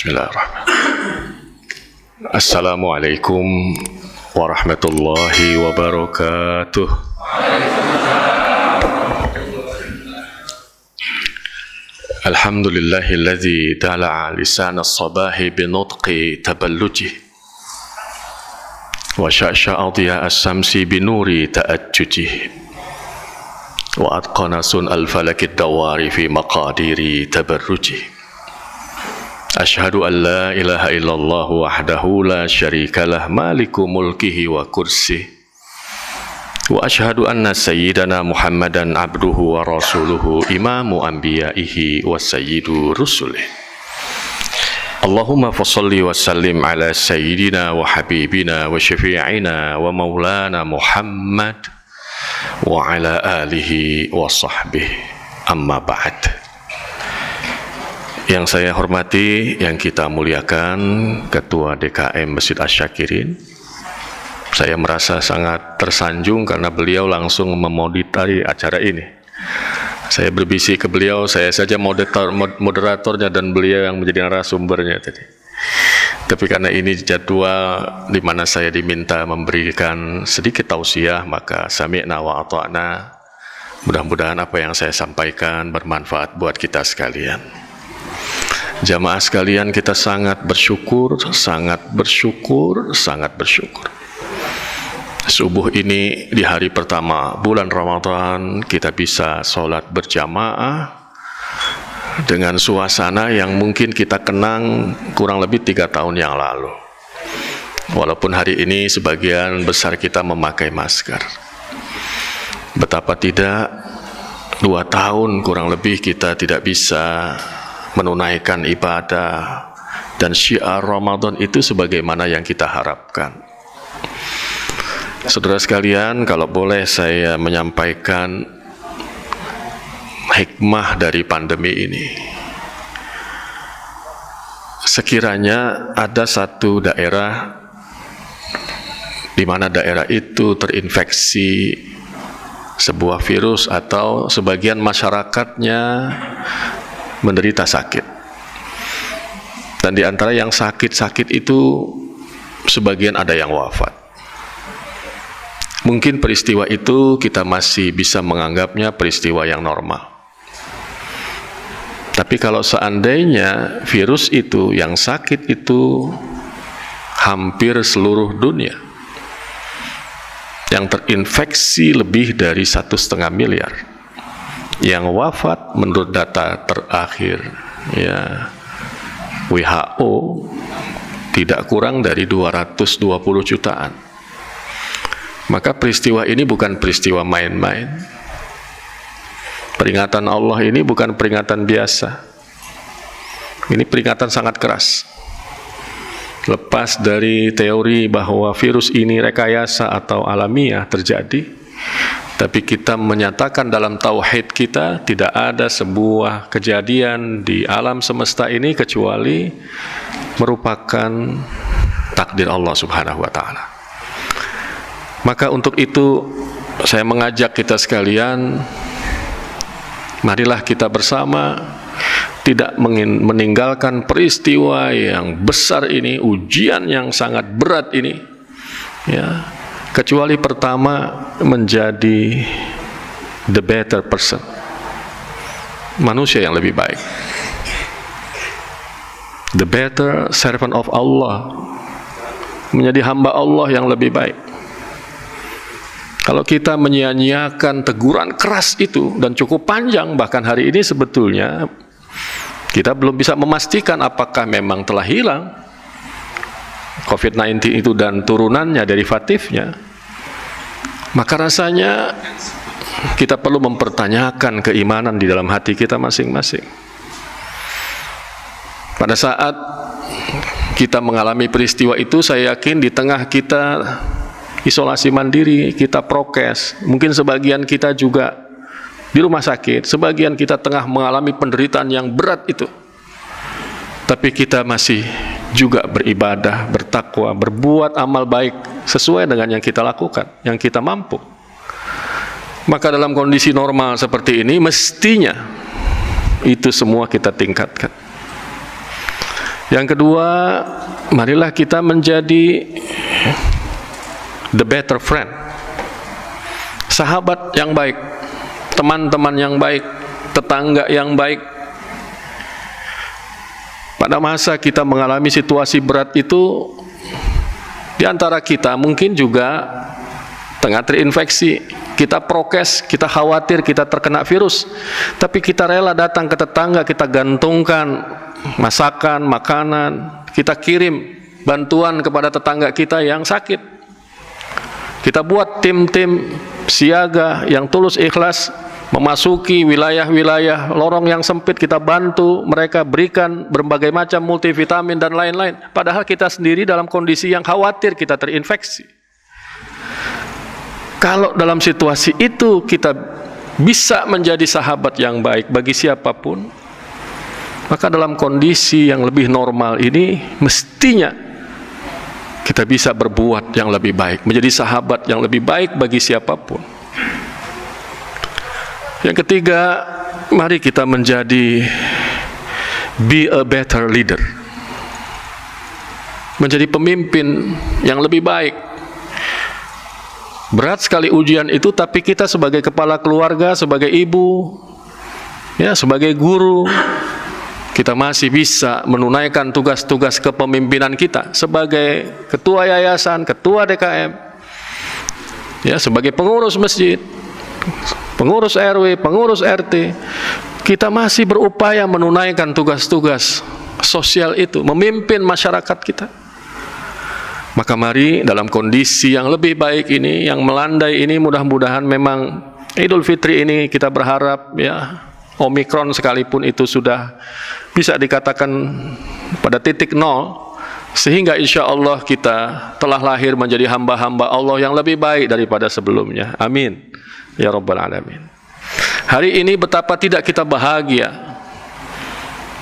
Bismillahirrahmanirrahim. Assalamualaikum warahmatullahi wabarakatuh. Alhamdulillahilladzi dala'a lisan as-sabahi binutqi taballujih wa sya'sya'a diya as-samsi binuri ta'ajjujih wa atqana sun al-falakid dawari fi maqadiri tabarrujih. Ashhadu an la ilaha illallah wahdahu la syarikalah maliku mulkihi wa kursi wa ashhadu anna sayyidana Muhammadan abduhu wa rasuluhu imamu anbiyaihi wa sayyidu rusulih. Allahumma fassalli wa sallim ala sayyidina wa habibina wa syafi'ina wa maulana Muhammad wa ala alihi wa sahbihi, amma ba'd. Yang saya hormati, yang kita muliakan, Ketua DKM Masjid Asy-Syakirin. Saya merasa sangat tersanjung karena beliau langsung memoditari acara ini. Saya berbisik ke beliau, saya saja moderatornya dan beliau yang menjadi narasumbernya tadi. Tapi karena ini jadwal di mana saya diminta memberikan sedikit tausiah, maka sami'na wa ata'na. Mudah-mudahan apa yang saya sampaikan bermanfaat buat kita sekalian. Jamaah sekalian, kita sangat bersyukur, sangat bersyukur. Subuh ini di hari pertama bulan Ramadan kita bisa sholat berjamaah dengan suasana yang mungkin kita kenang kurang lebih 3 tahun yang lalu. Walaupun hari ini sebagian besar kita memakai masker. Betapa tidak, 2 tahun kurang lebih kita tidak bisa menunaikan ibadah dan syiar Ramadan itu sebagaimana yang kita harapkan. Saudara sekalian, kalau boleh saya menyampaikan hikmah dari pandemi ini. Sekiranya ada satu daerah di mana daerah itu terinfeksi sebuah virus atau sebagian masyarakatnya menderita sakit, dan di antara yang sakit-sakit itu sebagian ada yang wafat. Mungkin peristiwa itu kita masih bisa menganggapnya peristiwa yang normal. Tapi kalau seandainya virus itu yang sakit itu hampir seluruh dunia, yang terinfeksi lebih dari 1,5 miliar, yang wafat menurut data terakhir ya WHO tidak kurang dari 220 jutaan. Maka peristiwa ini bukan peristiwa main-main. Peringatan Allah ini bukan peringatan biasa. Ini peringatan sangat keras. Lepas dari teori bahwa virus ini rekayasa atau alamiah terjadi, tapi kita menyatakan dalam tauhid kita tidak ada sebuah kejadian di alam semesta ini kecuali merupakan takdir Allah Subhanahu wa Ta'ala. Maka untuk itu saya mengajak kita sekalian, marilah kita bersama tidak meninggalkan peristiwa yang besar ini, ujian yang sangat berat ini, ya. Kecuali pertama menjadi the better person, manusia yang lebih baik, the better servant of Allah, menjadi hamba Allah yang lebih baik. Kalau kita menyia-nyiakan teguran keras itu dan cukup panjang, bahkan hari ini sebetulnya kita belum bisa memastikan apakah memang telah hilang COVID-19 itu dan turunannya, derivatifnya, maka rasanya kita perlu mempertanyakan keimanan di dalam hati kita masing-masing. Pada saat kita mengalami peristiwa itu, saya yakin di tengah kita isolasi mandiri, kita prokes, mungkin sebagian kita juga di rumah sakit, sebagian kita tengah mengalami penderitaan yang berat itu, tapi kita masih juga beribadah, bertakwa, berbuat amal baik sesuai dengan yang kita lakukan, yang kita mampu. Maka dalam kondisi normal seperti ini, mestinya itu semua kita tingkatkan. Yang kedua, marilah kita menjadi the better friend, sahabat yang baik, teman-teman yang baik, tetangga yang baik. Pada masa kita mengalami situasi berat itu, di antara kita mungkin juga tengah terinfeksi, kita prokes, kita khawatir kita terkena virus, tapi kita rela datang ke tetangga, kita gantungkan masakan, makanan, kita kirim bantuan kepada tetangga kita yang sakit. Kita buat tim-tim siaga yang tulus ikhlas memasuki wilayah-wilayah lorong yang sempit, kita bantu mereka, berikan berbagai macam multivitamin dan lain-lain. Padahal kita sendiri dalam kondisi yang khawatir kita terinfeksi. Kalau dalam situasi itu kita bisa menjadi sahabat yang baik bagi siapapun, maka dalam kondisi yang lebih normal ini mestinya kita bisa berbuat yang lebih baik, menjadi sahabat yang lebih baik bagi siapapun. Yang ketiga, mari kita menjadi be a better leader, menjadi pemimpin yang lebih baik. Berat sekali ujian itu, tapi kita sebagai kepala keluarga, sebagai ibu, ya, sebagai guru, kita masih bisa menunaikan tugas-tugas kepemimpinan kita sebagai ketua yayasan, ketua DKM, ya, sebagai pengurus masjid, pengurus RW, pengurus RT. Kita masih berupaya menunaikan tugas-tugas sosial itu, memimpin masyarakat kita. Maka mari dalam kondisi yang lebih baik ini, yang melandai ini, mudah-mudahan memang Idul Fitri ini kita berharap, ya, Omikron sekalipun itu sudah bisa dikatakan pada titik nol, sehingga insya Allah kita telah lahir menjadi hamba-hamba Allah yang lebih baik daripada sebelumnya. Amin ya Rabbal Alamin. Hari ini betapa tidak kita bahagia.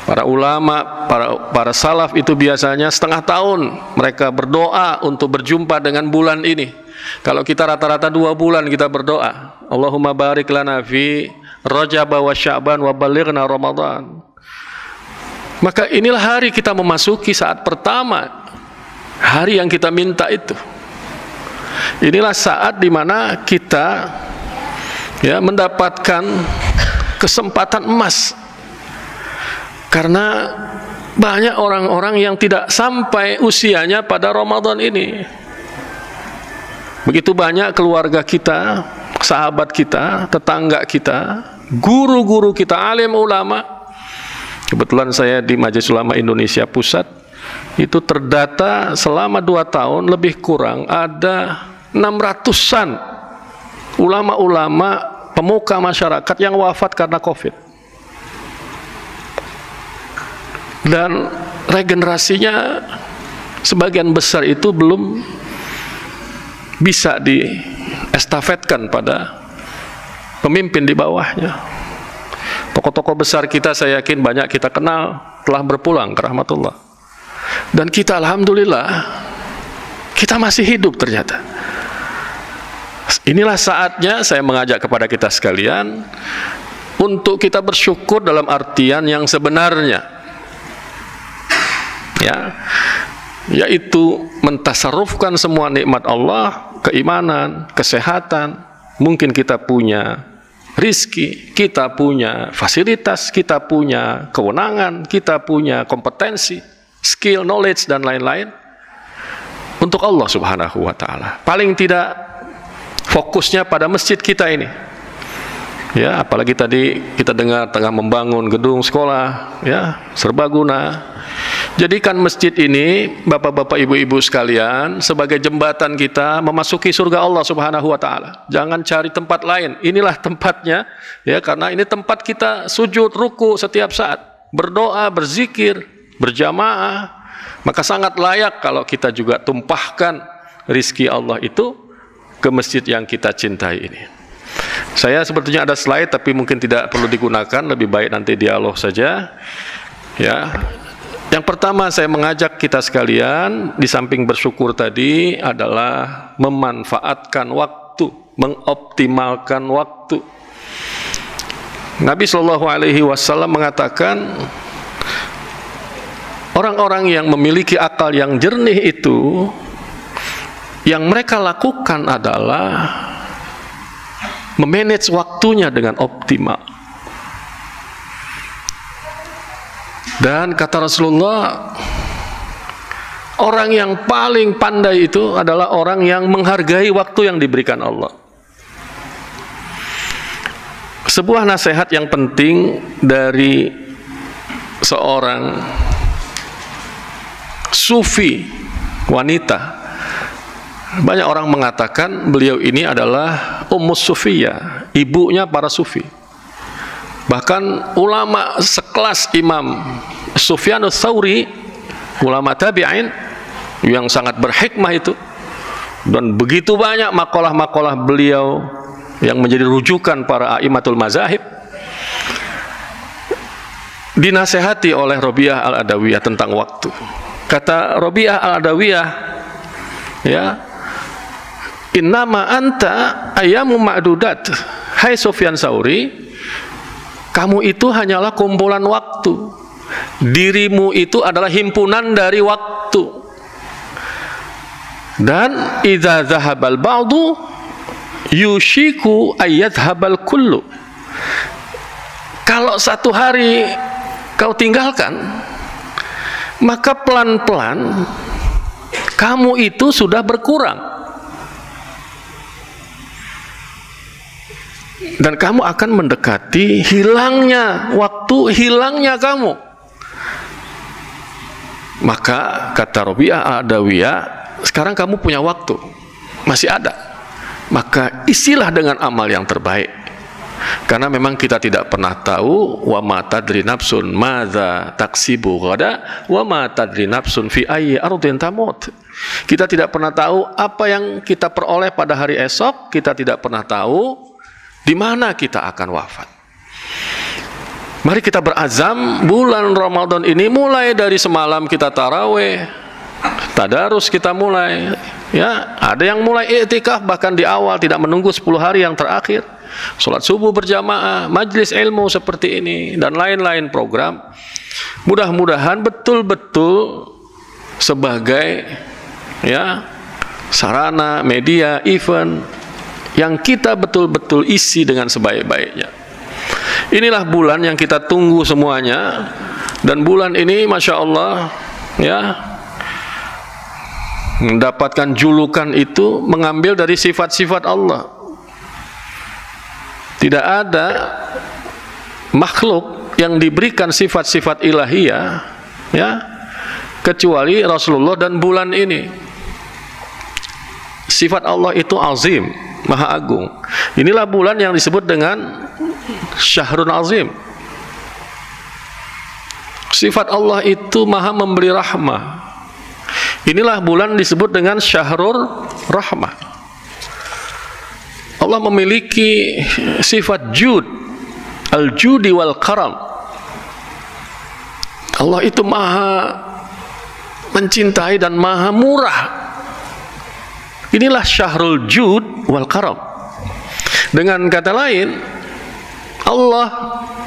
Para ulama, para salaf itu biasanya setengah tahun mereka berdoa untuk berjumpa dengan bulan ini. Kalau kita rata-rata 2 bulan kita berdoa, Allahumma barik lana fi Rajab wa Sya'ban wa balighna Ramadan. Maka inilah hari kita memasuki saat pertama, hari yang kita minta itu. Inilah saat dimana kita, ya, mendapatkan kesempatan emas. Karena banyak orang-orang yang tidak sampai usianya pada Ramadan ini. Begitu banyak keluarga kita, sahabat kita, tetangga kita, guru-guru kita, alim ulama. Kebetulan saya di Majelis Ulama Indonesia Pusat, itu terdata selama 2 tahun lebih kurang ada 600-an ulama-ulama pemuka masyarakat yang wafat karena COVID. Dan regenerasinya sebagian besar itu belum bisa diestafetkan pada pemimpin di bawahnya. Tokoh-tokoh besar kita, saya yakin banyak kita kenal, telah berpulang ke rahmatullah. Dan kita alhamdulillah, kita masih hidup ternyata. Inilah saatnya saya mengajak kepada kita sekalian untuk kita bersyukur dalam artian yang sebenarnya, ya, yaitu mentasarrufkan semua nikmat Allah, keimanan, kesehatan. Mungkin kita punya rizki, kita punya fasilitas, kita punya kewenangan, kita punya kompetensi, skill, knowledge, dan lain-lain untuk Allah Subhanahu wa Ta'ala. Paling tidak fokusnya pada masjid kita ini, ya, apalagi tadi kita dengar tengah membangun gedung sekolah, ya, serbaguna. Jadikan masjid ini, bapak-bapak, ibu-ibu sekalian, sebagai jembatan kita memasuki surga Allah Subhanahu wa Ta'ala. Jangan cari tempat lain. Inilah tempatnya, ya, karena ini tempat kita sujud, ruku setiap saat, berdoa, berzikir, berjamaah. Maka sangat layak kalau kita juga tumpahkan rizki Allah itu ke masjid yang kita cintai ini. Saya sebetulnya ada slide, tapi mungkin tidak perlu digunakan, lebih baik nanti dialog saja, ya. Yang pertama saya mengajak kita sekalian, di samping bersyukur tadi, adalah memanfaatkan waktu, mengoptimalkan waktu. Nabi SAW mengatakan, Orang-orang yang memiliki akal yang jernih itu, yang mereka lakukan adalah memanage waktunya dengan optimal. Dan kata Rasulullah, orang yang paling pandai itu adalah orang yang menghargai waktu yang diberikan Allah. Sebuah nasihat yang penting dari seorang sufi wanita. Banyak orang mengatakan beliau ini adalah Ummus Sufiyah, ibunya para sufi. Bahkan ulama sekelas Imam Sufyanus Tsauri, ulama tabi'in yang sangat berhikmah itu, dan begitu banyak makalah-makalah beliau yang menjadi rujukan para a'immatul mazahib, dinasehati oleh Rabi'ah al-Adawiyah tentang waktu. Kata Rabi'ah al-Adawiyah, ya, innama anta ayyamu ma'dudat. Hai Sufyan Tsauri, kamu itu hanyalah kumpulan waktu. Dirimu itu adalah himpunan dari waktu. Dan idza dhahabal ba'du yushiku ayyadhhabal kullu. Kalau satu hari kau tinggalkan, maka pelan-pelan kamu itu sudah berkurang. Dan kamu akan mendekati hilangnya waktu, hilangnya kamu. Maka kata Rabi'ah al-Adawiyah, sekarang kamu punya waktu, masih ada, maka isilah dengan amal yang terbaik. Karena memang kita tidak pernah tahu, wa ma tadri nafsun madza taksibu ghada wa ma tadri nafsun fi ayyi ardin tamut. Kita tidak pernah tahu apa yang kita peroleh pada hari esok, kita tidak pernah tahu di mana kita akan wafat. Mari kita berazam, bulan Ramadan ini mulai dari semalam kita taraweh, tadarus kita mulai, ya, ada yang mulai i'tikaf bahkan di awal, tidak menunggu 10 hari yang terakhir. Sholat subuh berjamaah, majlis ilmu seperti ini, dan lain-lain program. Mudah-mudahan betul-betul sebagai, ya, sarana, media, event yang kita betul-betul isi dengan sebaik-baiknya. Inilah bulan yang kita tunggu semuanya, dan bulan ini Masya Allah, ya, mendapatkan julukan itu mengambil dari sifat-sifat Allah. Tidak ada makhluk yang diberikan sifat-sifat ilahiyah, ya, kecuali Rasulullah dan bulan ini. Sifat Allah itu azim, maha agung. Inilah bulan yang disebut dengan Syahrun Azim. Sifat Allah itu maha memberi rahmah. Inilah bulan disebut dengan Syahrul Rahmah. Allah memiliki sifat jud, al-judi wal karam. Allah itu maha mencintai dan maha murah. Inilah Syahrul Jud wal Karam. Dengan kata lain, Allah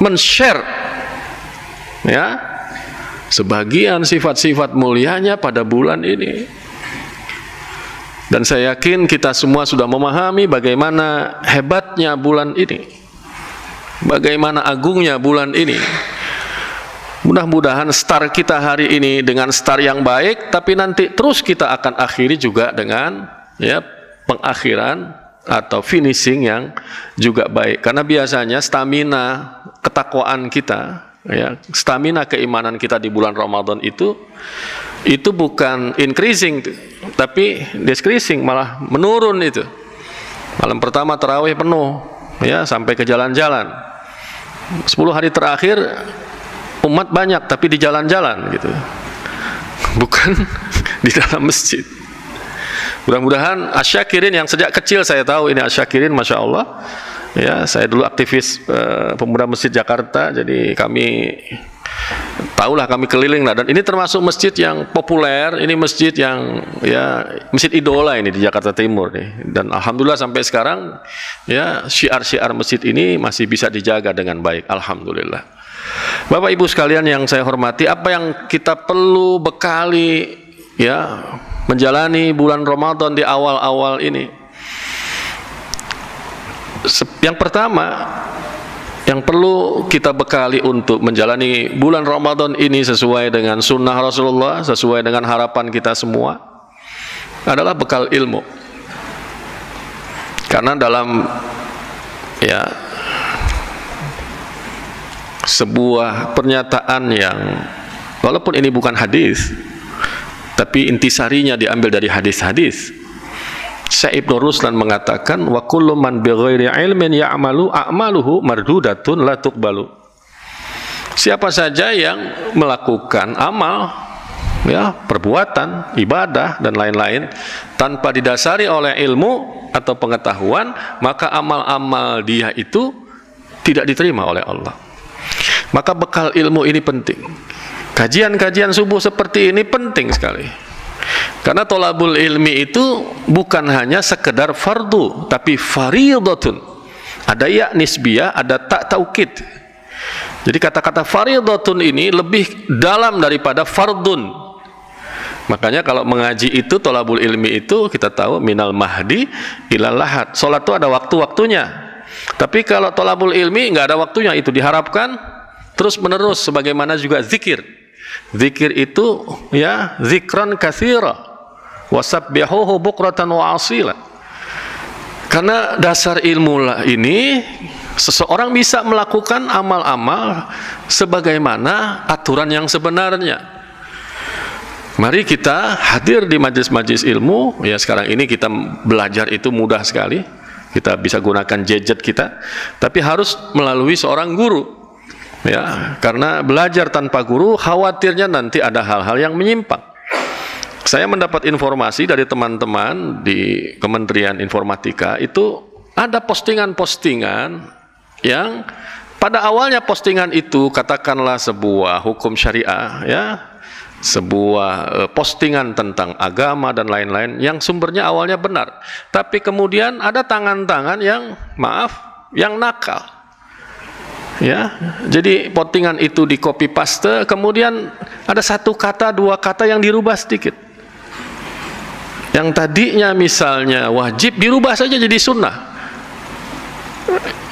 men-share, ya, sebagian sifat-sifat mulianya pada bulan ini. Dan saya yakin kita semua sudah memahami bagaimana hebatnya bulan ini, bagaimana agungnya bulan ini. Mudah-mudahan start kita hari ini dengan start yang baik, tapi nanti terus kita akan akhiri juga dengan, ya, pengakhiran atau finishing yang juga baik. Karena biasanya stamina ketakwaan kita, ya, stamina keimanan kita di bulan Ramadan itu bukan increasing, tapi decreasing, malah menurun itu. Malam pertama tarawih penuh, ya, sampai ke jalan-jalan. 10 hari terakhir umat banyak tapi di jalan-jalan gitu, bukan di dalam masjid. Mudah-mudahan Asyakirin yang sejak kecil saya tahu ini Asyakirin, Masya Allah, ya, saya dulu aktivis pemuda masjid Jakarta, jadi kami tahulah, kami keliling lah, dan ini termasuk masjid yang populer, ini masjid yang, ya, masjid idola ini di Jakarta Timur nih, dan alhamdulillah sampai sekarang, ya, syiar-syiar masjid ini masih bisa dijaga dengan baik, alhamdulillah. Bapak Ibu sekalian yang saya hormati, apa yang kita perlu bekali ya menjalani bulan Ramadan di awal-awal ini? Yang pertama, yang perlu kita bekali untuk menjalani bulan Ramadan ini sesuai dengan sunnah Rasulullah, sesuai dengan harapan kita semua, adalah bekal ilmu. Karena dalam ya sebuah pernyataan yang walaupun ini bukan hadis, tapi intisarinya diambil dari hadis-hadis, Syekh Ibnu Ruslan mengatakan, wa kullu man bighairi ilmin ya'malu a'maluhu mardudatun la tuqbalu. Siapa saja yang melakukan amal, ya, perbuatan, ibadah dan lain-lain tanpa didasari oleh ilmu atau pengetahuan, maka amal-amal dia itu tidak diterima oleh Allah. Maka bekal ilmu ini penting. Kajian-kajian subuh seperti ini penting sekali. Karena tolabul ilmi itu bukan hanya sekedar fardu, tapi faridatun. Ada ya nisbiyah, ada tak taukid. Jadi kata-kata faridatun ini lebih dalam daripada fardun. Makanya kalau mengaji itu, tolabul ilmi itu, kita tahu minal mahdi ilal lahad. Sholat itu ada waktu-waktunya. Tapi kalau tolabul ilmi nggak ada waktunya, itu diharapkan terus menerus. Sebagaimana juga zikir. Zikir itu ya zikran katsira wasabbihuhu bukratan wa asila. Karena dasar ilmu lah ini, seseorang bisa melakukan amal-amal sebagaimana aturan yang sebenarnya. Mari kita hadir di majelis-majelis ilmu. Ya, sekarang ini kita belajar itu mudah sekali. Kita bisa gunakan gadget kita, tapi harus melalui seorang guru. Ya, karena belajar tanpa guru khawatirnya nanti ada hal-hal yang menyimpang. Saya mendapat informasi dari teman-teman di Kementerian Informatika, itu ada postingan-postingan yang pada awalnya postingan itu katakanlah sebuah hukum syariah, ya, sebuah postingan tentang agama dan lain-lain yang sumbernya awalnya benar, tapi kemudian ada tangan-tangan yang yang nakal, ya. Jadi postingan itu di copy paste, kemudian ada satu kata, dua kata yang dirubah sedikit. Yang tadinya misalnya wajib dirubah saja jadi sunnah.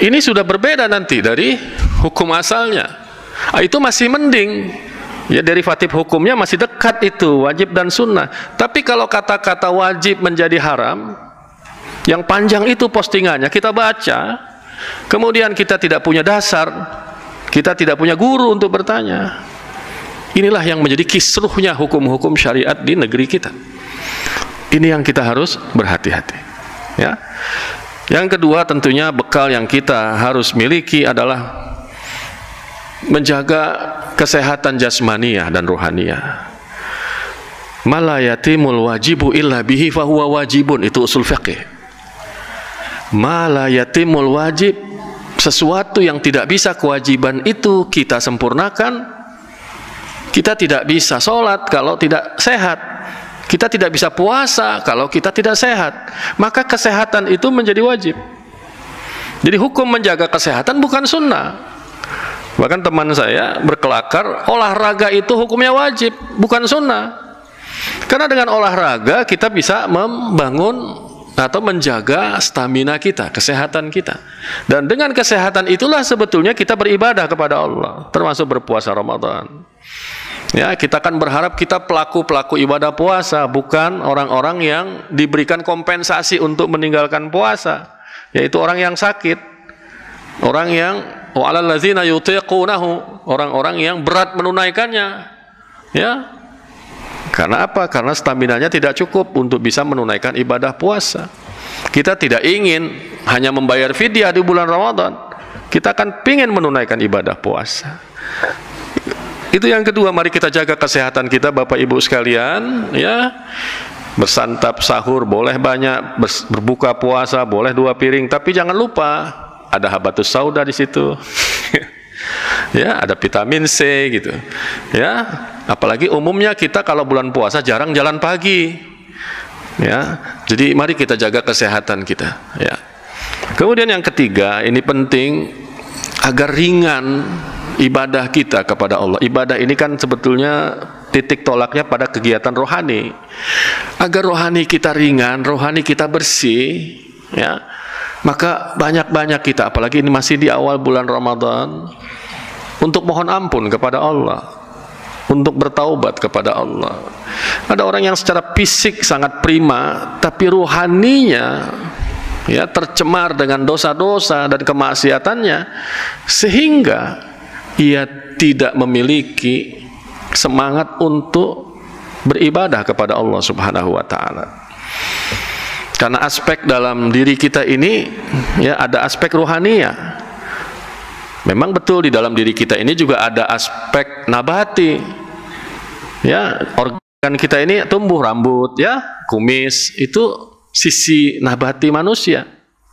Ini sudah berbeda nanti dari hukum asalnya. Itu masih mending. Ya, derivatif hukumnya masih dekat itu, wajib dan sunnah. Tapi kalau kata-kata wajib menjadi haram, yang panjang itu postingannya kita baca, kemudian kita tidak punya dasar, kita tidak punya guru untuk bertanya. Inilah yang menjadi kisruhnya hukum-hukum syariat di negeri kita. Ini yang kita harus berhati-hati. Ya. Yang kedua, tentunya bekal yang kita harus miliki adalah menjaga kesehatan jasmaniyah dan rohaniyah. Mala yatimul wajibu illa bihi fahuwa wajibun, itu usul fiqih. Mala yatimul wajib, sesuatu yang tidak bisa kewajiban itu kita sempurnakan. Kita tidak bisa sholat kalau tidak sehat. Kita tidak bisa puasa kalau kita tidak sehat. Maka kesehatan itu menjadi wajib. Jadi hukum menjaga kesehatan bukan sunnah. Bahkan teman saya berkelakar, olahraga itu hukumnya wajib, bukan sunnah. Karena dengan olahraga kita bisa membangun atau menjaga stamina kita, kesehatan kita. Dan dengan kesehatan itulah sebetulnya kita beribadah kepada Allah, termasuk berpuasa Ramadan. Ya, kita akan berharap kita pelaku-pelaku ibadah puasa, bukan orang-orang yang diberikan kompensasi untuk meninggalkan puasa, yaitu orang yang sakit, orang yang wa'alal ladzina yutiqunahu, orang-orang yang berat menunaikannya. Ya. Karena apa? Karena staminanya tidak cukup untuk bisa menunaikan ibadah puasa. Kita tidak ingin hanya membayar fidyah di bulan Ramadan. Kita akan ingin menunaikan ibadah puasa. Itu yang kedua, mari kita jaga kesehatan kita Bapak Ibu sekalian, ya. Bersantap sahur boleh banyak, berbuka puasa boleh 2 piring, tapi jangan lupa ada habatus sauda di situ. Ya, ada vitamin C gitu. Ya, apalagi umumnya kita kalau bulan puasa jarang jalan pagi. Ya. Jadi mari kita jaga kesehatan kita, ya. Kemudian yang ketiga, ini penting agar ringan ibadah kita kepada Allah. Ibadah ini kan sebetulnya titik tolaknya pada kegiatan rohani. Agar rohani kita ringan, rohani kita bersih, ya, maka banyak-banyak kita, apalagi ini masih di awal bulan Ramadan, untuk mohon ampun kepada Allah, untuk bertaubat kepada Allah. Ada orang yang secara fisik sangat prima, tapi rohaninya ya tercemar dengan dosa-dosa dan kemaksiatannya, sehingga ia tidak memiliki semangat untuk beribadah kepada Allah Subhanahu wa taala. Karena aspek dalam diri kita ini ya ada aspek rohania. Memang betul di dalam diri kita ini juga ada aspek nabati. Ya, organ kita ini tumbuh, rambut, ya, kumis, itu sisi nabati manusia.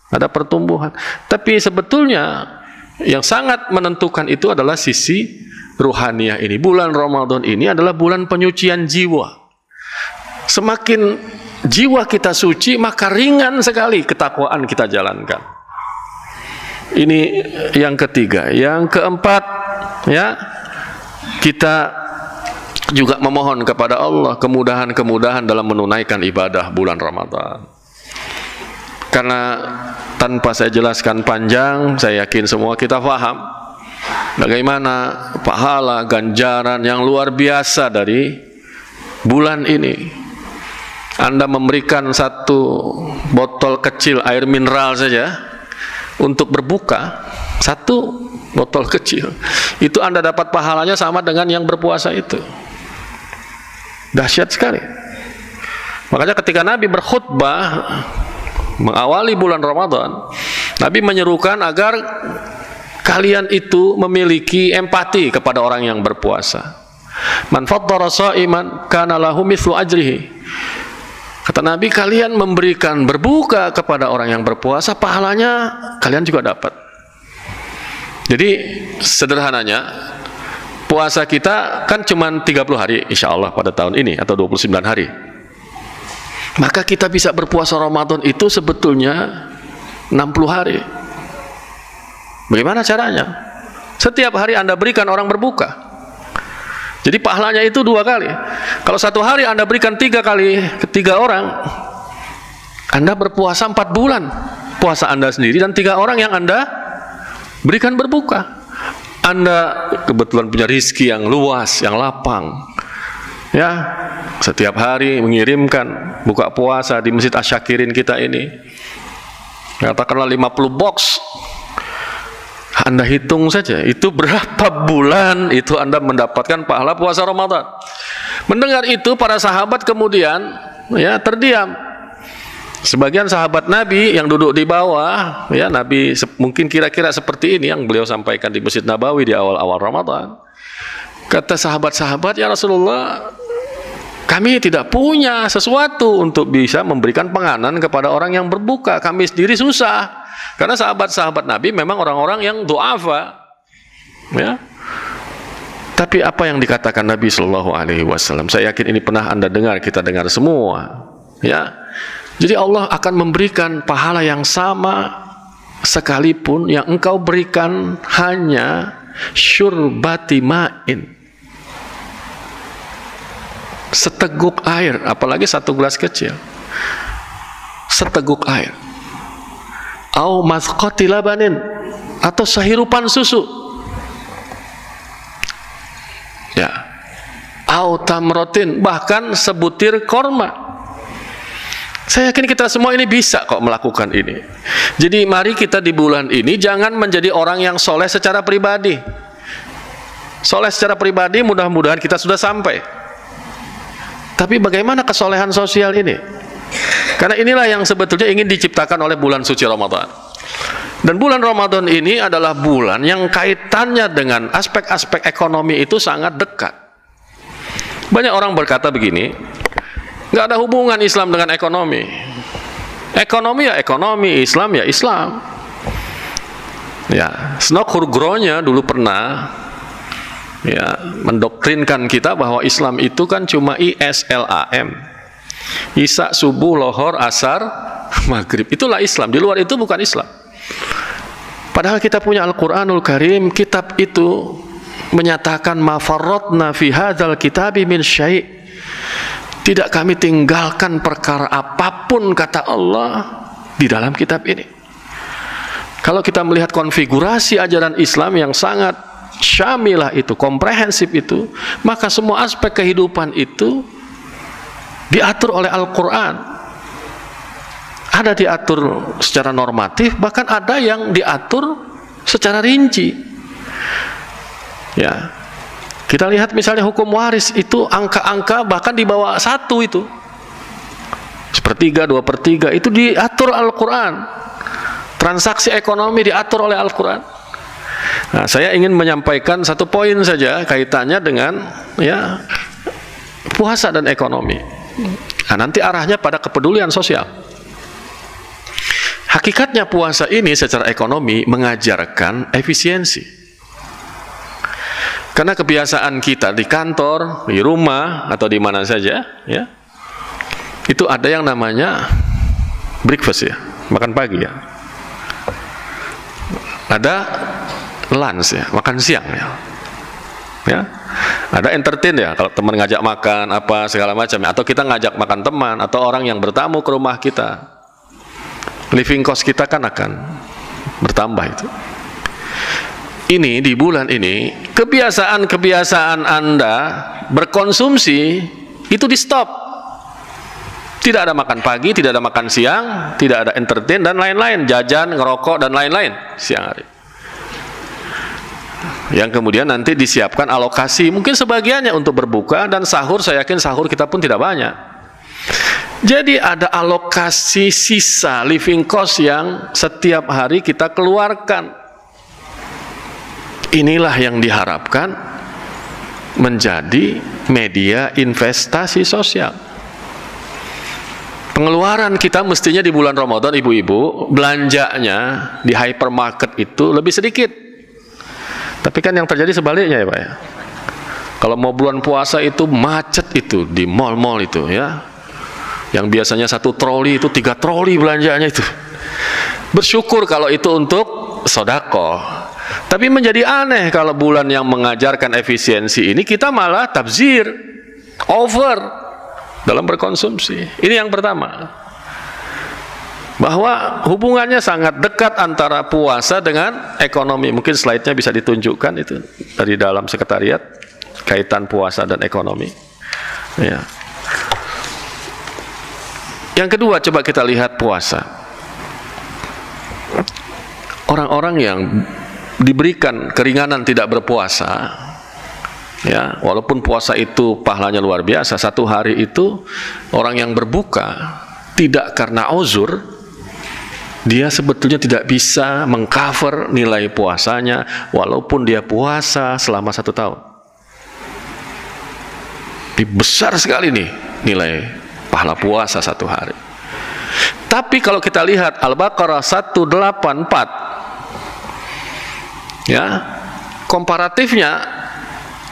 Ada pertumbuhan. Tapi sebetulnya yang sangat menentukan itu adalah sisi ruhaniyah ini. Bulan Ramadan ini adalah bulan penyucian jiwa. Semakin jiwa kita suci, maka ringan sekali ketakwaan kita jalankan. Ini yang ketiga. Yang keempat, ya, kita juga memohon kepada Allah kemudahan-kemudahan dalam menunaikan ibadah bulan Ramadan. Karena tanpa saya jelaskan panjang, saya yakin semua kita paham bagaimana pahala ganjaran yang luar biasa dari bulan ini. Anda memberikan satu botol kecil air mineral saja untuk berbuka, satu botol kecil, itu Anda dapat pahalanya sama dengan yang berpuasa itu. Dahsyat sekali. Makanya ketika Nabi berkhutbah mengawali bulan Ramadan, Nabi menyerukan agar kalian itu memiliki empati kepada orang yang berpuasa. Man faddara sha'iman kana lahu mithlu ajrihi. Kata Nabi, kalian memberikan berbuka kepada orang yang berpuasa, pahalanya kalian juga dapat. Jadi sederhananya, puasa kita kan cuma 30 hari insya Allah pada tahun ini, atau 29 hari. Maka kita bisa berpuasa Ramadan itu sebetulnya 60 hari. Bagaimana caranya? Setiap hari Anda berikan orang berbuka. Jadi pahalanya itu 2 kali. Kalau 1 hari Anda berikan 3 kali ke 3 orang, Anda berpuasa 4 bulan. Puasa Anda sendiri dan 3 orang yang Anda berikan berbuka. Anda kebetulan punya rizki yang luas, yang lapang, ya, setiap hari mengirimkan buka puasa di Masjid Asyakirin kita ini, katakanlah 50 box. Anda hitung saja, itu berapa bulan itu Anda mendapatkan pahala puasa Ramadan. Mendengar itu, para sahabat kemudian ya terdiam. Sebagian sahabat Nabi yang duduk di bawah, ya, Nabi mungkin kira-kira seperti ini yang beliau sampaikan di Masjid Nabawi di awal-awal Ramadan. Kata sahabat-sahabat, ya Rasulullah, kami tidak punya sesuatu untuk bisa memberikan penganan kepada orang yang berbuka. Kami sendiri susah. Karena sahabat-sahabat Nabi memang orang-orang yang du'afa, ya. Tapi apa yang dikatakan Nabi Shallallahu Alaihi Wasallam, saya yakin ini pernah Anda dengar, kita dengar semua, ya. Jadi Allah akan memberikan pahala yang sama sekalipun yang engkau berikan hanya syurbati ma'in, seteguk air, apalagi 1 gelas kecil, seteguk air. Au mazqati labanin, atau sehirupan susu, ya, au tamrotin, bahkan sebutir korma. Saya yakin kita semua ini bisa kok melakukan ini. Jadi mari kita di bulan ini jangan menjadi orang yang soleh secara pribadi. Soleh secara pribadi mudah-mudahan kita sudah sampai. Tapi bagaimana kesolehan sosial ini? Karena inilah yang sebetulnya ingin diciptakan oleh bulan suci Ramadan. Dan bulan Ramadan ini adalah bulan yang kaitannya dengan aspek-aspek ekonomi itu sangat dekat. Banyak orang berkata begini, nggak ada hubungan Islam dengan ekonomi. Ekonomi ya ekonomi, Islam ya Islam. Ya, Snok Hurgronya dulu pernah ya mendoktrinkan kita bahwa Islam itu kan cuma ISLAM. Isya, subuh, lohor, asar, maghrib. Itulah Islam. Di luar itu bukan Islam. Padahal kita punya Al-Quranul Karim. Kitab itu menyatakan ma farratna fi hadzal kitabi min syai'. Tidak kami tinggalkan perkara apapun, kata Allah, di dalam kitab ini. Kalau kita melihat konfigurasi ajaran Islam yang sangat syamilah itu, komprehensif itu, maka semua aspek kehidupan itu diatur oleh Al-Quran. Ada diatur secara normatif, bahkan ada yang diatur secara rinci. Ya, kita lihat misalnya hukum waris itu angka-angka bahkan di bawah 1 itu, 1/3, 2/3 itu diatur Al-Quran. Transaksi ekonomi diatur oleh Al-Quran. Nah, saya ingin menyampaikan satu poin saja kaitannya dengan ya puasa dan ekonomi. Nah, nanti arahnya pada kepedulian sosial. Hakikatnya puasa ini secara ekonomi mengajarkan efisiensi. Karena kebiasaan kita di kantor, di rumah, atau di mana saja, ya, itu ada yang namanya breakfast ya, makan pagi ya. Ada lunch ya, makan siang ya. Ya. Ada entertain ya, kalau teman ngajak makan apa segala macam, atau kita ngajak makan teman atau orang yang bertamu ke rumah kita. Living cost kita kan akan bertambah itu. Ini di bulan ini kebiasaan-kebiasaan Anda berkonsumsi itu di stop. Tidak ada makan pagi, tidak ada makan siang, tidak ada entertain dan lain-lain, jajan, ngerokok dan lain-lain siang hari. Yang kemudian nanti disiapkan alokasi, mungkin sebagiannya untuk berbuka dan sahur. Saya yakin sahur kita pun tidak banyak. Jadi ada alokasi sisa living cost yang setiap hari kita keluarkan. Inilah yang diharapkan menjadi media investasi sosial. Pengeluaran kita mestinya di bulan Ramadan, ibu-ibu, belanjanya di hypermarket itu lebih sedikit. Tapi kan yang terjadi sebaliknya ya Pak ya. Kalau mau bulan puasa itu macet itu di mall-mall itu ya. Yang biasanya 1 troli itu 3 troli belanjanya itu. Bersyukur kalau itu untuk sedekah. Tapi menjadi aneh kalau bulan yang mengajarkan efisiensi ini kita malah tabzir, over dalam berkonsumsi. Ini yang pertama. Bahwa hubungannya sangat dekat antara puasa dengan ekonomi. Mungkin slide-nya bisa ditunjukkan itu dari dalam sekretariat, kaitan puasa dan ekonomi. Ya. Yang kedua, coba kita lihat puasa. Orang-orang yang diberikan keringanan tidak berpuasa, ya, walaupun puasa itu pahalanya luar biasa, 1 hari itu orang yang berbuka tidak karena uzur, dia sebetulnya tidak bisa mengcover nilai puasanya walaupun dia puasa selama 1 tahun. Ini besar sekali nih nilai pahala puasa 1 hari. Tapi kalau kita lihat Al-Baqarah 184, ya, komparatifnya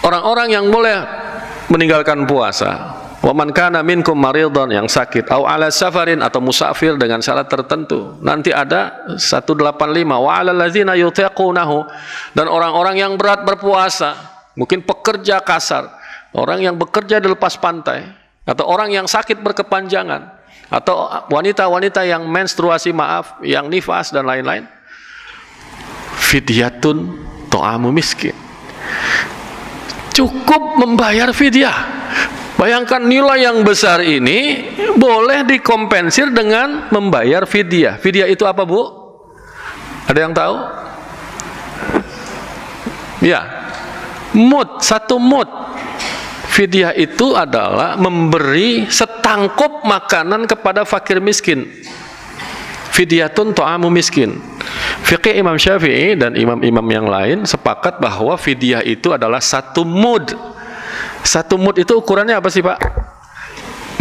orang-orang yang boleh meninggalkan puasa, wa man kana minkum maridhan, yang sakit, au ala safarin, atau musafir dengan syarat tertentu. Nanti ada 185, wa alal ladzina yutiqunahu, dan orang-orang yang berat berpuasa, mungkin pekerja kasar, orang yang bekerja di lepas pantai, atau orang yang sakit berkepanjangan, atau wanita-wanita yang menstruasi, maaf, yang nifas dan lain-lain. Fidyatun ta'amu miskin. Cukup membayar fidyah. Bayangkan nilai yang besar ini boleh dikompensir dengan membayar fidyah. Fidyah itu apa, Bu? Ada yang tahu? Ya, mud, 1 mud. Fidyah itu adalah memberi setangkup makanan kepada fakir miskin. Fidyatun ta'amu miskin. Fikih Imam Syafi'i dan imam-imam yang lain sepakat bahwa fidyah itu adalah 1 mud. 1 mud itu ukurannya apa sih, Pak?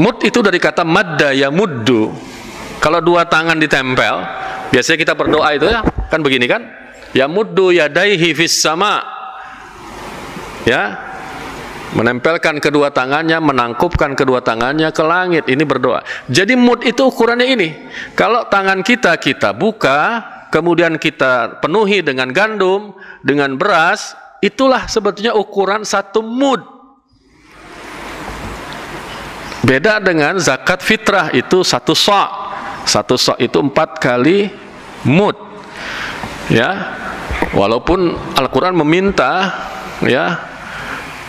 Mud itu dari kata madda ya muddu. Kalau 2 tangan ditempel, biasanya kita berdoa itu ya, kan begini kan? Ya muddu yadaihi fis sama. Ya, menempelkan kedua tangannya, menangkupkan kedua tangannya ke langit. Ini berdoa. Jadi mud itu ukurannya ini. Kalau tangan kita buka, kemudian kita penuhi dengan gandum, dengan beras, itulah sebetulnya ukuran satu mud. Beda dengan zakat fitrah, itu satu sa'. Satu sa' itu 4 kali mud. Ya, walaupun Al-Quran meminta, ya,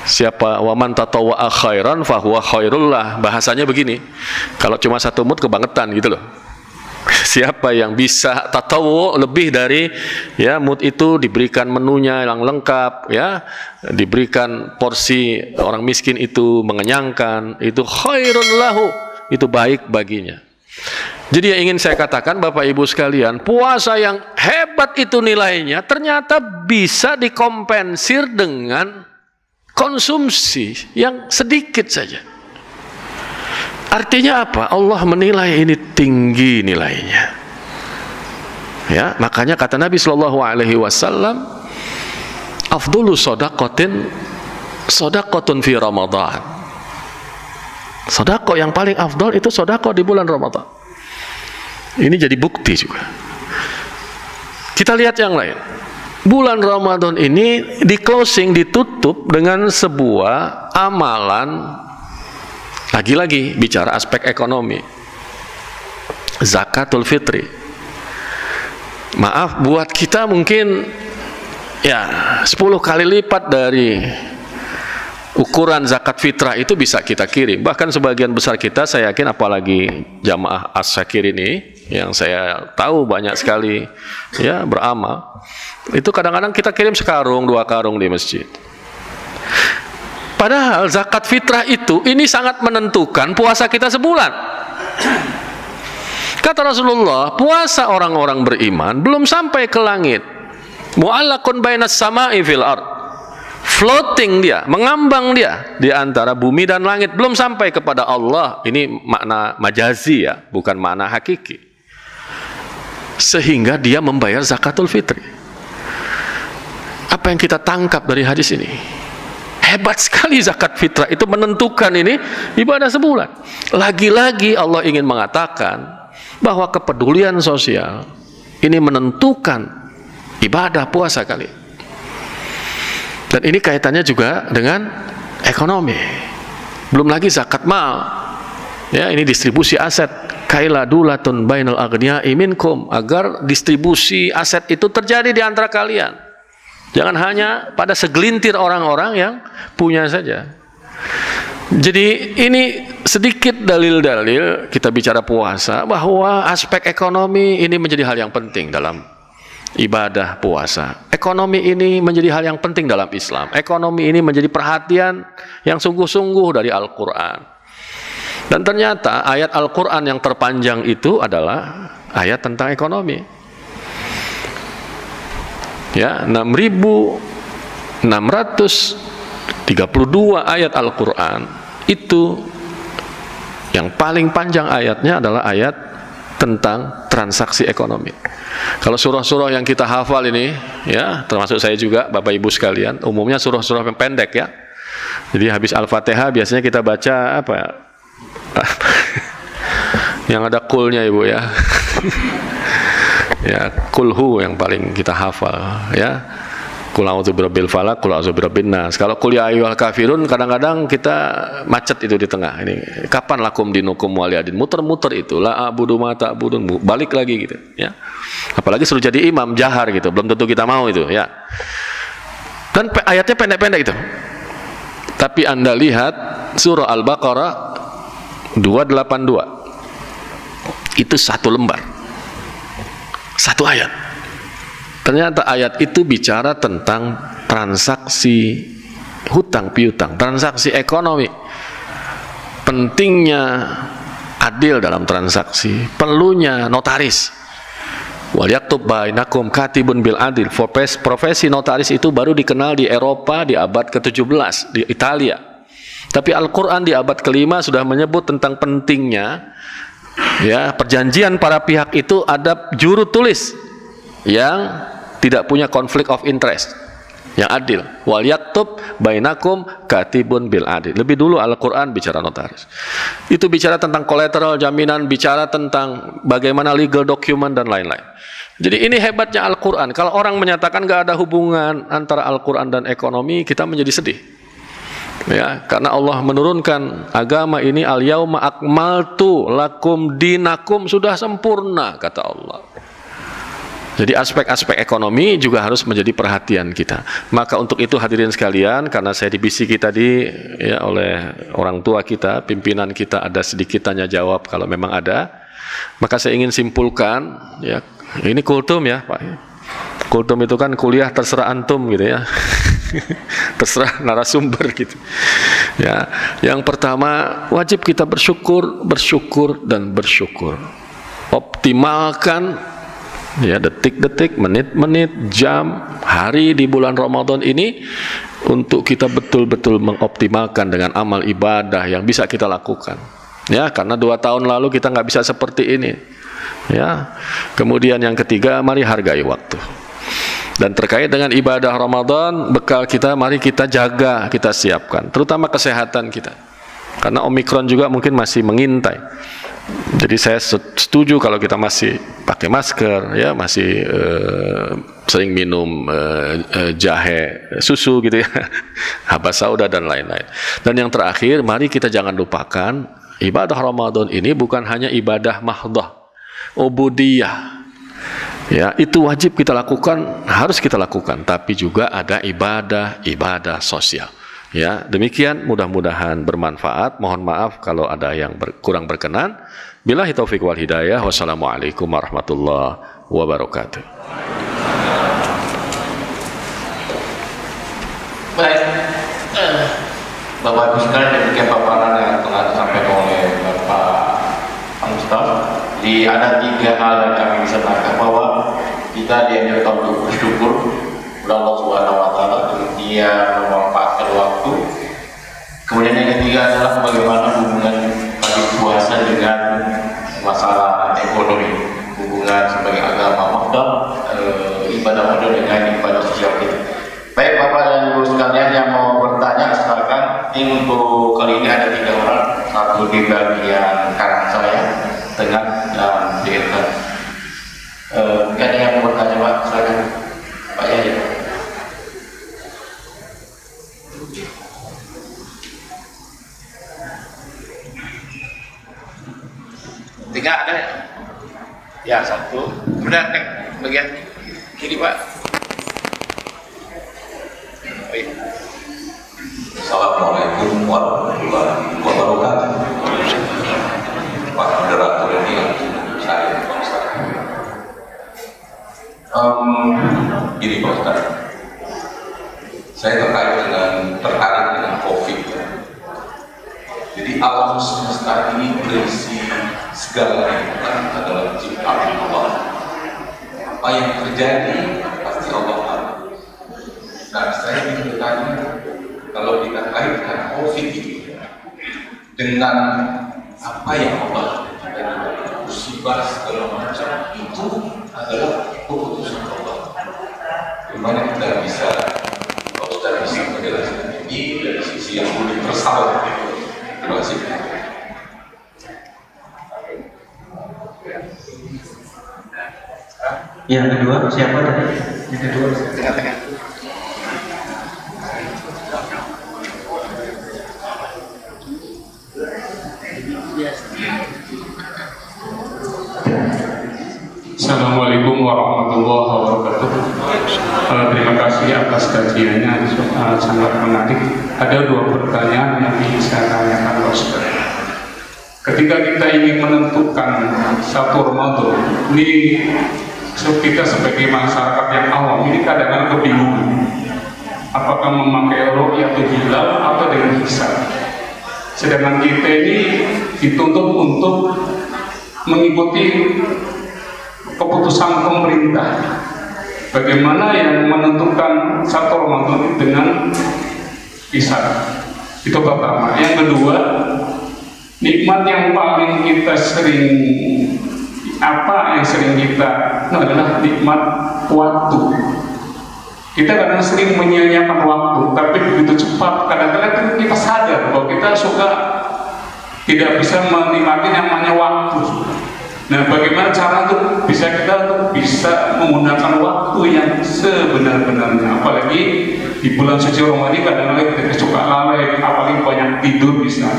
siapa waman tatawwa'a khairan fahuwa khairullah, bahasanya begini, kalau cuma satu mud kebangetan gitu loh. Siapa yang bisa tatawu lebih dari, ya, mud itu, diberikan menunya yang lengkap, ya, diberikan porsi orang miskin itu mengenyangkan, itu khairun lahu, itu baik baginya. Jadi yang ingin saya katakan Bapak Ibu sekalian, puasa yang hebat itu nilainya ternyata bisa dikompensir dengan konsumsi yang sedikit saja. Artinya apa? Allah menilai ini tinggi nilainya. Ya, makanya kata Nabi Shallallahu Alaihi Wasallam, afdulu sodaqatin sodaqatun fi Ramadan. Sodaqah yang paling afdal itu sodaqah di bulan Ramadan. Ini jadi bukti juga. Kita lihat yang lain. Bulan Ramadan ini di closing, ditutup dengan sebuah amalan. Lagi-lagi bicara aspek ekonomi, zakatul fitri. Maaf, buat kita mungkin ya 10 kali lipat dari ukuran zakat fitrah itu bisa kita kirim. Bahkan sebagian besar kita, saya yakin, apalagi jamaah as-syakir ini yang saya tahu banyak sekali, ya, beramal, itu kadang-kadang kita kirim sekarung, 2 karung di masjid. Padahal zakat fitrah itu ini sangat menentukan puasa kita sebulan. Kata Rasulullah, puasa orang-orang beriman belum sampai ke langit. Mu'allaqun bainas sama'i fil ard. Floating dia, mengambang dia di antara bumi dan langit, belum sampai kepada Allah. Ini makna majazi, ya, bukan makna hakiki. Sehingga dia membayar zakatul fitri. Apa yang kita tangkap dari hadis ini? Hebat sekali zakat fitrah itu menentukan ini ibadah sebulan. Lagi-lagi Allah ingin mengatakan bahwa kepedulian sosial ini menentukan ibadah puasa kali. Dan ini kaitannya juga dengan ekonomi. Belum lagi zakat mal. Ya, ini distribusi aset. Kaila dulatun bainal aghniya'i minkum, agar distribusi aset itu terjadi di antara kalian. Jangan hanya pada segelintir orang-orang yang punya saja. Jadi ini sedikit dalil-dalil kita bicara puasa, bahwa aspek ekonomi ini menjadi hal yang penting dalam ibadah puasa. Ekonomi ini menjadi hal yang penting dalam Islam. Ekonomi ini menjadi perhatian yang sungguh-sungguh dari Al-Quran. Dan ternyata ayat Al-Quran yang terpanjang itu adalah ayat tentang ekonomi. Ya, 6.632 ayat Al-Quran itu yang paling panjang ayatnya adalah ayat tentang transaksi ekonomi. Kalau surah-surah yang kita hafal ini, ya, termasuk saya juga, Bapak Ibu sekalian, umumnya surah-surah yang pendek, ya. Jadi habis Al-Fatihah biasanya kita baca apa? Yang ada kulnya, Ibu, ya. Ya, kulhu yang paling kita hafal, ya. Qul a'udzu birabbil falaq, qul a'udzu birabbin nas. Kalau qul ya ayyuhal kafirun kadang-kadang kita macet itu di tengah. Ini kapan lakum dinukum waliyadin, muter-muter itu la a'budu ma ta'budun, balik lagi gitu, ya. Apalagi suruh jadi imam jahar gitu, belum tentu kita mau itu, ya. Dan ayatnya pendek-pendek itu. Tapi Anda lihat surah Al-Baqarah 282. Itu satu lembar. Satu ayat. Ternyata ayat itu bicara tentang transaksi hutang piutang, transaksi ekonomi. Pentingnya adil dalam transaksi, perlunya notaris. Wal yaktub bainakum katibun bil adil. Profesi notaris itu baru dikenal di Eropa di abad ke-17 di Italia. Tapi Al-Qur'an di abad ke-5 sudah menyebut tentang pentingnya, ya, perjanjian para pihak itu ada juru tulis yang tidak punya konflik of interest. yang adil. Wal yaktub bainakum katibun bil adil. Lebih dulu Al-Quran bicara notaris. Itu bicara tentang kolateral, jaminan, bicara tentang bagaimana legal document dan lain-lain. Jadi ini hebatnya Al-Quran. Kalau orang menyatakan gak ada hubungan antara Al-Quran dan ekonomi, kita menjadi sedih. Ya, karena Allah menurunkan agama ini, al-yauma akmaltu lakum dinakum, sudah sempurna kata Allah. Jadi aspek-aspek ekonomi juga harus menjadi perhatian kita. Maka untuk itu hadirin sekalian, karena saya dibisiki tadi ya oleh orang tua kita, pimpinan kita, ada sedikit tanya jawab kalau memang ada, maka saya ingin simpulkan ya, ini kultum ya Pak. Kultum itu kan kuliah terserah antum gitu ya. Terserah narasumber gitu. Ya, yang pertama wajib kita bersyukur, bersyukur dan bersyukur. Optimalkan ya detik-detik, menit-menit, jam, hari di bulan Ramadan ini untuk kita betul-betul mengoptimalkan dengan amal ibadah yang bisa kita lakukan. Ya, karena 2 tahun lalu kita nggak bisa seperti ini. Ya, kemudian yang ketiga, mari hargai waktu. Dan terkait dengan ibadah Ramadan, bekal kita mari kita jaga, kita siapkan, terutama kesehatan kita. Karena Omikron juga mungkin masih mengintai. Jadi saya setuju kalau kita masih pakai masker, ya masih sering minum jahe, susu gitu ya, habas sauda dan lain-lain. Dan yang terakhir, mari kita jangan lupakan ibadah Ramadan ini bukan hanya ibadah mahdoh, ubudiyah. Ya, itu wajib kita lakukan, harus kita lakukan, tapi juga ada ibadah sosial. Ya, demikian, mudah-mudahan bermanfaat. Mohon maaf kalau ada yang kurang berkenan. Billahi taufiq wal hidayah. Wassalamualaikum warahmatullahi wabarakatuh. Baik, Bapak Ibu sekalian, demikian paparan yang telah disampaikan oleh Bapak Ustaz. Jadi ada 3 hal yang kami bisa tangkap, bahwa kita dianjurkan untuk bersyukur kepada Allah Subhanahu wa Ta'ala, kemudian memanfaatkan waktu. Kemudian yang ketiga adalah bagaimana hubungan bagi puasa dengan masalah ekonomi, hubungan sebagai agama mahdoh, ibadah mahdoh dengan ibadah sosial kita. Baik Bapak dan Ibu sekalian yang mau bertanya, silakan. Untuk kali ini ada 3 orang, satu di bagian kanan saya, tengah dan di depan. Mungkin ada yang mau bertanya Pak, silakan Pak Yahya. Tiga ada ya? Satu. Kemudian bagian kiri Pak. Baik. Assalamualaikum warahmatullahi wabarakatuh. Pak moderator ini yang saya Pak Ustaz. Gini Pak Ustaz, saya tertarik dengan COVID. Jadi alam semesta ini berisi segala nikmat adalah ciptaan Allah. Apa yang terjadi pasti Allah tahu. Nah, saya ingin bertanya, kalau kita kaitkan COVID ini dengan apa yang Allah lakukan, musibah segala macam, itu adalah keputusan Allah. Gimana kita bisa, kalau kita bisa menjelaskan ini dari sisi yang universal? Terima kasih. Yang kedua siapa tadi? Yang kedua Tengah-tengah. Assalamualaikum warahmatullahi wabarakatuh. Terima kasih atas kajiannya, sangat menarik. Ada 2 pertanyaan yang ingin saya tanyakan, Pak Ustaz. Ketika kita ingin menentukan 1 Ramadan, ini kita sebagai masyarakat yang awam ini kadang-kadang kebingungan. Apakah memakai ru'yatul hilal atau dengan hisab? Sedangkan kita ini dituntut untuk mengikuti keputusan pemerintah. Bagaimana yang menentukan 1 Ramadan dengan hisab? Itu pertama. Yang kedua, nikmat yang paling kita sering adalah nikmat waktu. Kita kadang sering menyia-nyiakan waktu, tapi begitu cepat. Kadang-kadang kita sadar bahwa kita suka tidak bisa menikmati yang namanya waktu. Nah, bagaimana cara untuk kita bisa menggunakan waktu yang sebenar-benarnya? Apalagi di bulan suci Ramadan kadang-kadang kita suka lalai, apalagi banyak tidur bisa.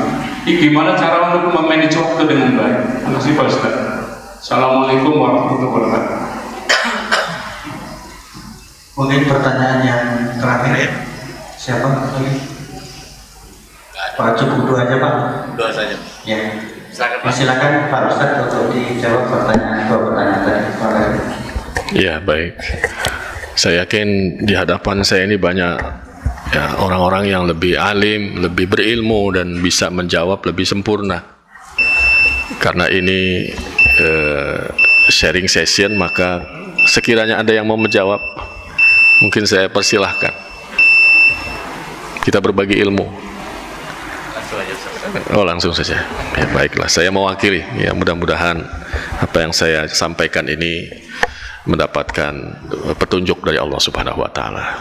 Ini gimana cara untuk memanage waktu dengan baik? Terima kasih Pak Ustaz. Assalamualaikum warahmatullahi wabarakatuh. Mungkin pertanyaan yang terakhir, siapa lagi? Pak, cukup dua aja Pak. Dua saja. Ya. Silakan Pak Ustadz untuk dijawab dua pertanyaan tadi. Ya, baik. Saya yakin di hadapan saya ini banyak ya orang-orang yang lebih alim, lebih berilmu dan bisa menjawab lebih sempurna. Karena ini sharing session, maka sekiranya ada yang mau menjawab, mungkin saya persilahkan. Kita berbagi ilmu. Oh, langsung saja. Ya, baiklah, saya mewakili. Ya, mudah-mudahan apa yang saya sampaikan ini mendapatkan petunjuk dari Allah Subhanahu wa taala.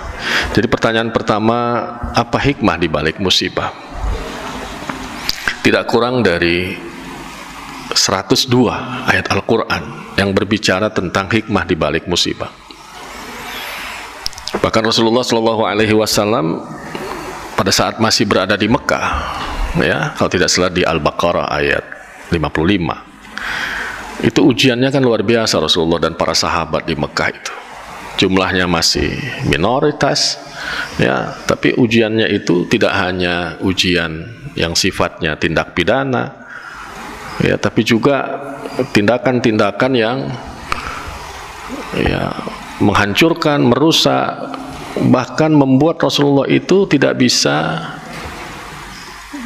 Jadi pertanyaan pertama, apa hikmah di balik musibah? Tidak kurang dari 102 ayat Al-Qur'an yang berbicara tentang hikmah di balik musibah. Bahkan Rasulullah Shallallahu alaihi wasallam pada saat masih berada di Mekah, ya, kalau tidak salah di Al-Baqarah ayat 55, itu ujiannya kan luar biasa. Rasulullah dan para sahabat di Mekah itu jumlahnya masih minoritas, ya, tapi ujiannya itu tidak hanya ujian yang sifatnya tindak pidana, ya, tapi juga tindakan-tindakan yang ya menghancurkan, merusak, bahkan membuat Rasulullah itu tidak bisa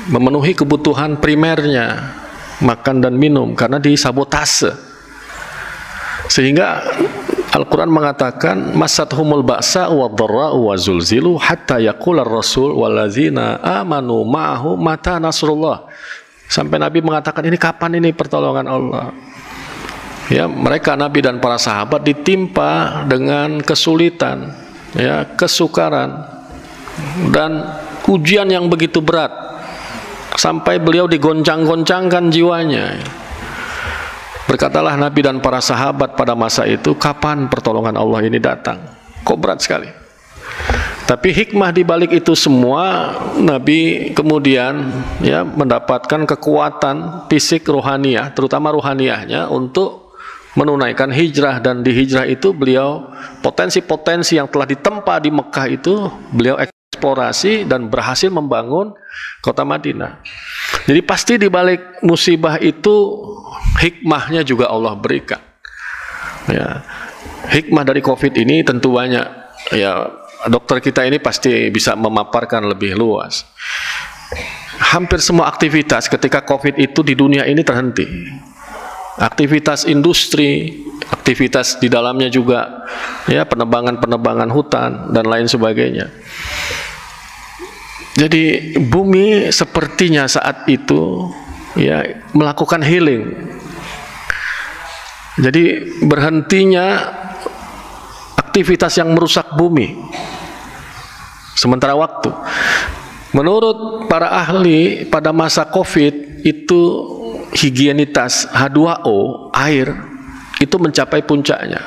memenuhi kebutuhan primernya, makan dan minum, karena disabotase. Sehingga Al-Quran mengatakan masathumul ba'sa wa dharra'u wa zulzilu hatta yaqular rasul wallazina amanu ma'ahu mata nasrullah. Sampai Nabi mengatakan, ini kapan ini pertolongan Allah? Ya, mereka Nabi dan para sahabat ditimpa dengan kesulitan, ya, kesukaran dan ujian yang begitu berat, sampai beliau digoncang-goncangkan jiwanya. Berkatalah Nabi dan para sahabat pada masa itu, kapan pertolongan Allah ini datang? Kok berat sekali. Tapi hikmah di balik itu semua, Nabi kemudian ya mendapatkan kekuatan fisik rohaniyah, terutama rohaniyahnya, untuk menunaikan hijrah. Dan di hijrah itu beliau potensi-potensi yang telah ditempa di Mekah itu beliau eksplorasi dan berhasil membangun kota Madinah. Jadi pasti di balik musibah itu hikmahnya juga Allah berikan. Ya, hikmah dari COVID ini tentu banyak. Ya, dokter kita ini pasti bisa memaparkan lebih luas. Hampir semua aktivitas ketika COVID itu di dunia ini terhenti. Aktivitas industri, aktivitas di dalamnya juga, ya, penebangan hutan dan lain sebagainya. Jadi bumi sepertinya saat itu ya melakukan healing. Jadi berhentinya aktivitas yang merusak bumi sementara waktu. Menurut para ahli pada masa COVID itu higienitas H2O, air, itu mencapai puncaknya.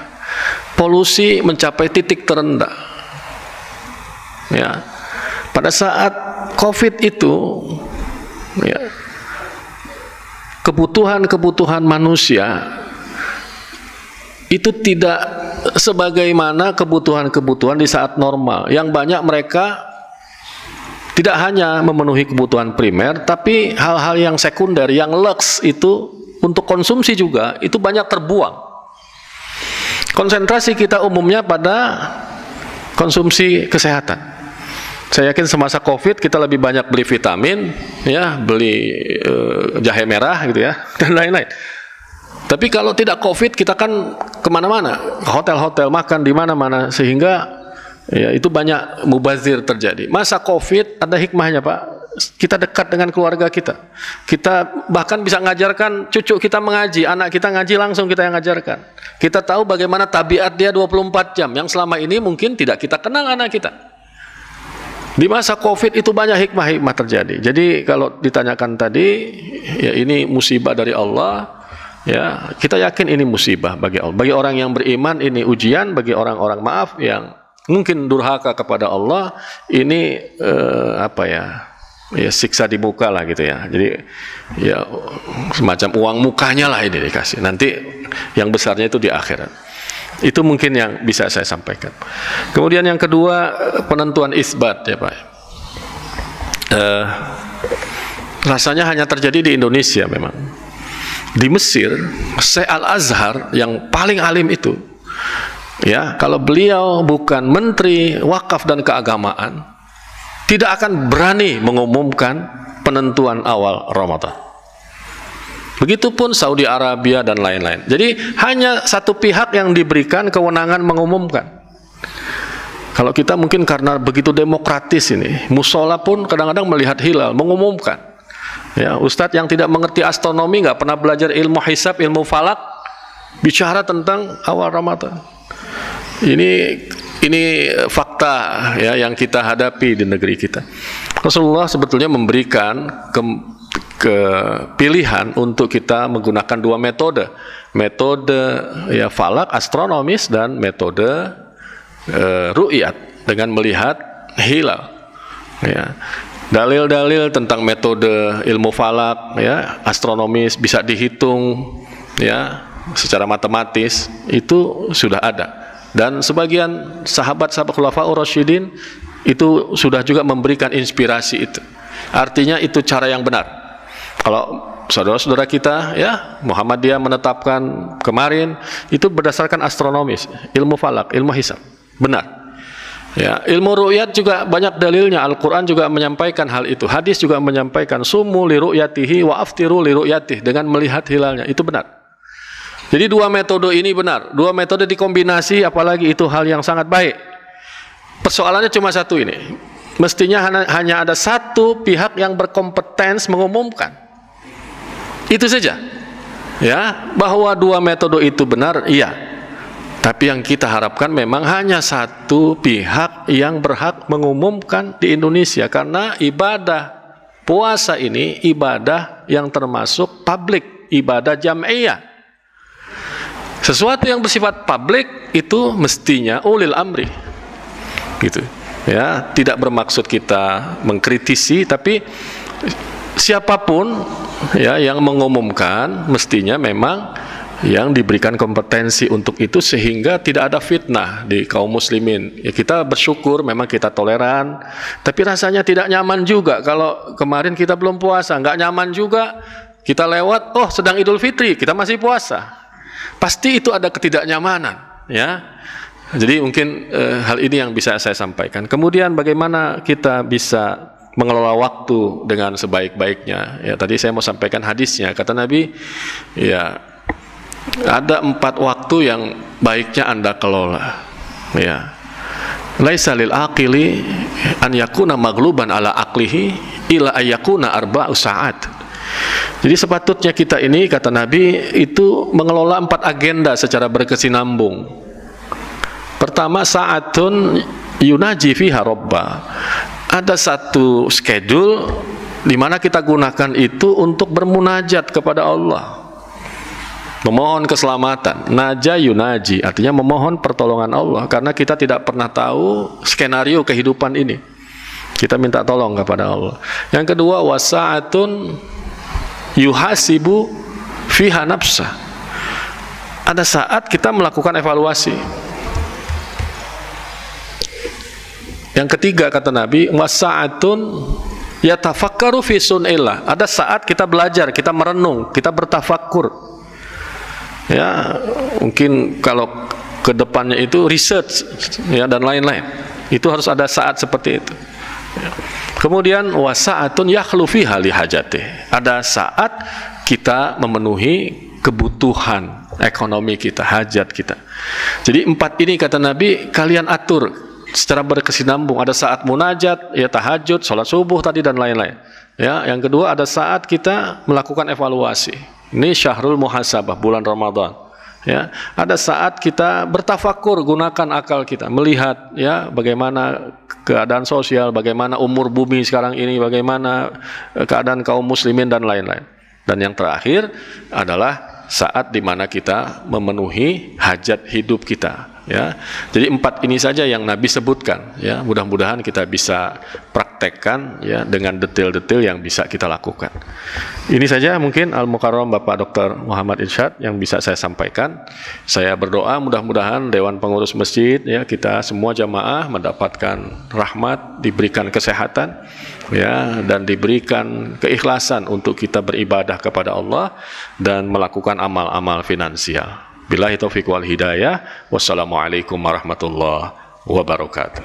Polusi mencapai titik terendah. Ya. Pada saat COVID itu, ya, kebutuhan manusia itu tidak sebagaimana kebutuhan di saat normal. Yang banyak mereka tidak hanya memenuhi kebutuhan primer, tapi hal-hal yang sekunder, yang lux itu untuk konsumsi juga, itu banyak terbuang. Konsentrasi kita umumnya pada konsumsi kesehatan. Saya yakin semasa COVID kita lebih banyak beli vitamin, ya, beli jahe merah gitu ya, dan lain-lain. Tapi kalau tidak COVID kita kan kemana-mana, hotel-hotel, makan di mana-mana, sehingga ya itu banyak mubazir terjadi. Masa COVID ada hikmahnya Pak, kita dekat dengan keluarga kita. Kita bahkan bisa ngajarkan cucu kita mengaji, anak kita ngaji langsung kita yang ngajarkan. Kita tahu bagaimana tabiat dia 24 jam yang selama ini mungkin tidak kita kenal anak kita. Di masa Covid itu banyak hikmah-hikmah terjadi. Jadi kalau ditanyakan tadi, ya ini musibah dari Allah. Ya, kita yakin ini musibah bagi Allah. Bagi orang yang beriman ini ujian, bagi orang-orang maaf yang mungkin durhaka kepada Allah, ini ya siksa di muka lah gitu ya. Jadi ya semacam uang mukanya lah ini dikasih. Nanti yang besarnya itu di akhirat. Itu mungkin yang bisa saya sampaikan. Kemudian yang kedua, penentuan isbat ya Pak. Rasanya hanya terjadi di Indonesia memang. Di Mesir, Syekh Al-Azhar yang paling alim itu, ya, kalau beliau bukan menteri wakaf dan keagamaan, tidak akan berani mengumumkan penentuan awal Ramadan. Begitupun Saudi Arabia dan lain-lain. Jadi hanya satu pihak yang diberikan kewenangan mengumumkan. Kalau kita mungkin karena begitu demokratis ini, musola pun kadang-kadang melihat hilal, mengumumkan. Ya, Ustadz yang tidak mengerti astronomi, nggak pernah belajar ilmu hisab, ilmu falak, bicara tentang awal Ramadan. Ini fakta ya yang kita hadapi di negeri kita. Rasulullah sebetulnya memberikan pilihan untuk kita menggunakan dua metode ya falak astronomis dan metode ru'yat dengan melihat hilal. Ya. Dalil-dalil tentang metode ilmu falak ya astronomis bisa dihitung ya secara matematis itu sudah ada, dan sebagian sahabat-sahabat Khulafaur Rasyidin itu sudah juga memberikan inspirasi itu. Artinya itu cara yang benar. Kalau saudara-saudara kita ya Muhammadiyah menetapkan kemarin itu berdasarkan astronomis, ilmu falak, ilmu hisab, benar. Ya, ilmu ru'yat juga banyak dalilnya. Al-Quran juga menyampaikan hal itu. Hadis juga menyampaikan sumu li ru'yatihi wa aftiru li ru'yatih, dengan melihat hilalnya. Itu benar. Jadi dua metode ini benar. Dua metode dikombinasi, apalagi itu hal yang sangat baik. Persoalannya cuma satu ini. Mestinya hanya ada satu pihak yang berkompetens mengumumkan. Itu saja. Ya, bahwa dua metode itu benar, iya. Tapi yang kita harapkan memang hanya satu pihak yang berhak mengumumkan di Indonesia, karena ibadah puasa ini ibadah yang termasuk publik, ibadah jam'iyah. Sesuatu yang bersifat publik itu mestinya ulil amri. Gitu. Ya, tidak bermaksud kita mengkritisi, tapi siapapun ya yang mengumumkan mestinya memang yang diberikan kompetensi untuk itu, sehingga tidak ada fitnah di kaum muslimin. Ya, kita bersyukur memang kita toleran, tapi rasanya tidak nyaman juga kalau kemarin kita belum puasa, nggak nyaman juga kita lewat, oh sedang Idul Fitri, kita masih puasa. Pasti itu ada ketidaknyamanan, ya. Jadi mungkin hal ini yang bisa saya sampaikan. Kemudian bagaimana kita bisa mengelola waktu dengan sebaik-baiknya. Ya, tadi saya mau sampaikan hadisnya, kata Nabi, ya ada 4 waktu yang baiknya Anda kelola. Ya. Laisa lil aqili an yakuna maghluban ala aqlihi ila ayakuna arba'u sa'at. Jadi sepatutnya kita ini, kata Nabi, itu mengelola 4 agenda secara berkesinambung. Pertama, sa'atun yunaji fiha rabba. Ada satu schedule di mana kita gunakan itu untuk bermunajat kepada Allah, memohon keselamatan. Naja yunaji, artinya memohon pertolongan Allah, karena kita tidak pernah tahu skenario kehidupan ini. Kita minta tolong kepada Allah. Yang kedua, wasa'atun yuhasibu fiha nafsa. Ada saat kita melakukan evaluasi. Yang ketiga, kata Nabi, wasa'atun yatafakkaru fi sun'illah. Ada saat kita belajar, kita merenung, kita bertafakkur. Ya, mungkin kalau ke depannya itu research ya dan lain-lain. Itu harus ada saat seperti itu. Ya. Kemudian wasa'atun yakhlu fiha li hajatih. Ada saat kita memenuhi kebutuhan ekonomi kita, hajat kita. Jadi 4 ini, kata Nabi, kalian atur secara berkesinambung. Ada saat munajat, ya tahajud, sholat subuh tadi dan lain-lain. Ya, yang kedua ada saat kita melakukan evaluasi. Ini syahrul muhasabah, bulan Ramadan. Ya, ada saat kita bertafakur, gunakan akal kita, melihat ya bagaimana keadaan sosial, bagaimana umur bumi sekarang ini, bagaimana keadaan kaum muslimin dan lain-lain. Dan yang terakhir adalah saat dimana kita memenuhi hajat hidup kita. Ya, jadi 4 ini saja yang Nabi sebutkan. Ya, mudah-mudahan kita bisa praktekkan ya dengan detail-detail yang bisa kita lakukan. Ini saja mungkin Al-Mukarram Bapak Dr. Muhammad Irsyad yang bisa saya sampaikan. Saya berdoa mudah-mudahan Dewan Pengurus Masjid ya kita semua jamaah mendapatkan rahmat, diberikan kesehatan ya dan diberikan keikhlasan untuk kita beribadah kepada Allah dan melakukan amal-amal finansial. Billahi taufiq wal hidayah. Wassalamualaikum warahmatullahi wabarakatuh.